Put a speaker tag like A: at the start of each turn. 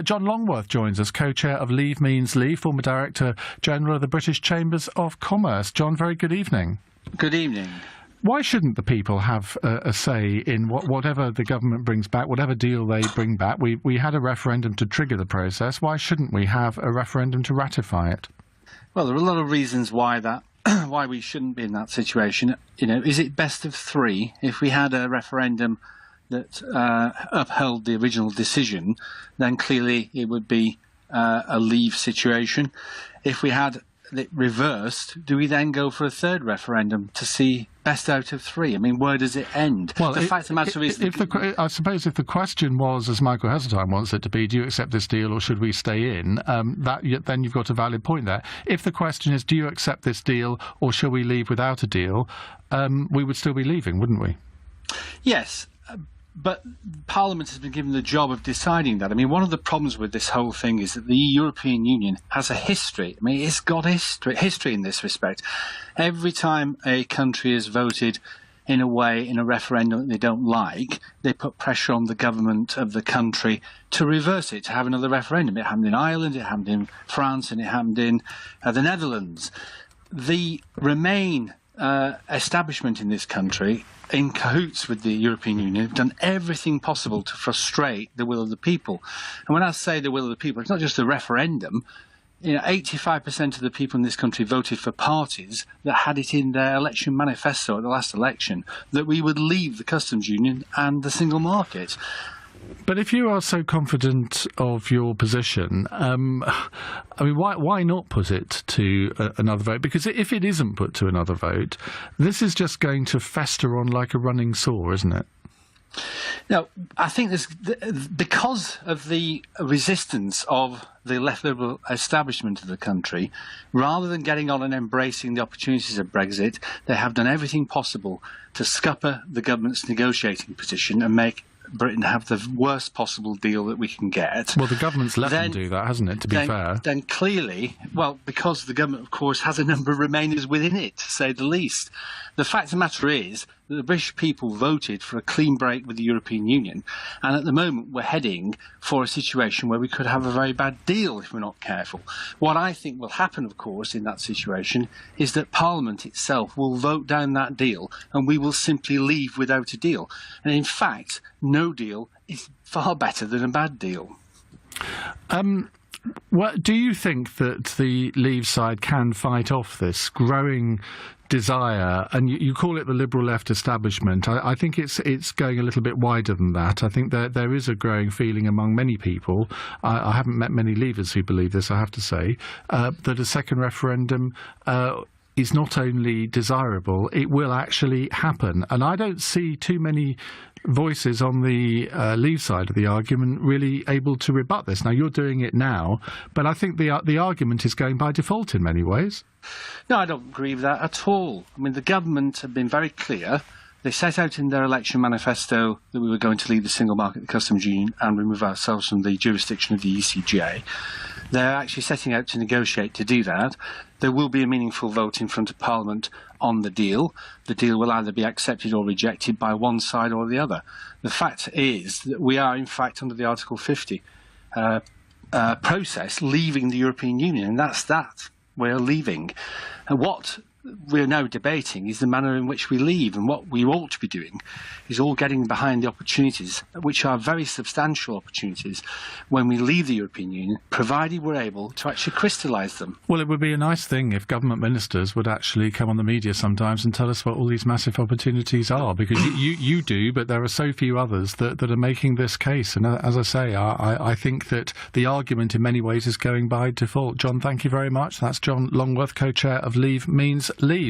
A: John Longworth joins us, co-chair of Leave Means Leave, former Director General of the British Chambers of Commerce. John, very good evening.
B: Good evening.
A: Why shouldn't the people have a say in whatever the government brings back, whatever deal they bring back? We had a referendum to trigger the process. Why shouldn't we have a referendum to ratify it?
B: Well, there are a lot of reasons why why we shouldn't be in that situation. You know, is it best of three? If we had a referendum that upheld the original decision, then clearly it would be a leave situation. If we had it reversed, do we then go for a third referendum to see best out of three? I mean, where does it end?
A: Well,
B: the fact of the matter is...
A: I suppose if the question was, as Michael Heseltine wants it to be, do you accept this deal or should we stay in, then you've got a valid point there. If the question is, do you accept this deal or shall we leave without a deal, we would still be leaving, wouldn't we?
B: Yes. But Parliament has been given the job of deciding that. I mean, one of the problems with this whole thing is that the European Union has a history. I mean, it's got history in this respect. Every time a country has voted in a way in a referendum that they don't like, they put pressure on the government of the country to reverse it, to have another referendum. It happened in Ireland, it happened in France, and it happened in the Netherlands. The Remain establishment in this country, in cahoots with the European Union, have done everything possible to frustrate the will of the people. And when I say the will of the people, it's not just a referendum. You know, 85% of the people in this country voted for parties that had it in their election manifesto at the last election that we would leave the customs union and the single market.
A: But if you are so confident of your position, I mean, why not put it to another vote? Because if it isn't put to another vote, this is just going to fester on like a running sore, isn't it?
B: Now, I think because of the resistance of the left Liberal establishment of the country, rather than getting on and embracing the opportunities of Brexit, they have done everything possible to scupper the government's negotiating position and make Britain have the worst possible deal that we can get.
A: Well, the government's let them do that, hasn't it, to be fair?
B: Then clearly, well, because the government, of course, has a number of Remainers within it, to say the least. The fact of the matter is that the British people voted for a clean break with the European Union, and at the moment we're heading for a situation where we could have a very bad deal if we're not careful. What I think will happen, of course, in that situation is that Parliament itself will vote down that deal, and we will simply leave without a deal. And in fact, no deal is far better than a bad deal.
A: Do you think that the Leave side can fight off this growing desire, and you call it the liberal left establishment? I think it's going a little bit wider than that. I think there is a growing feeling among many people, I haven't met many Leavers who believe this, I have to say, that a second referendum is not only desirable, it will actually happen. And I don't see too many voices on the Leave side of the argument really able to rebut this. Now, you're doing it now, but I think the argument is going by default in many ways.
B: No, I don't agree with that at all. I mean, the government have been very clear. They set out in their election manifesto that we were going to leave the single market, the customs union, and remove ourselves from the jurisdiction of the ECJ. They're actually setting out to negotiate to do that. There will be a meaningful vote in front of Parliament on the deal. The deal will either be accepted or rejected by one side or the other. The fact is that we are, in fact, under the Article 50 process, leaving the European Union, and that's that. We're leaving. And what we're now debating is the manner in which we leave, and what we ought to be doing is all getting behind the opportunities, which are very substantial opportunities, when we leave the European Union, provided we're able to actually crystallise them.
A: Well, it would be a nice thing if government ministers would actually come on the media sometimes and tell us what all these massive opportunities are, because you do, but there are so few others that are making this case. And as I say, I think that the argument in many ways is going by default. John, thank you very much. That's John Longworth, co-chair of Leave Means Leave.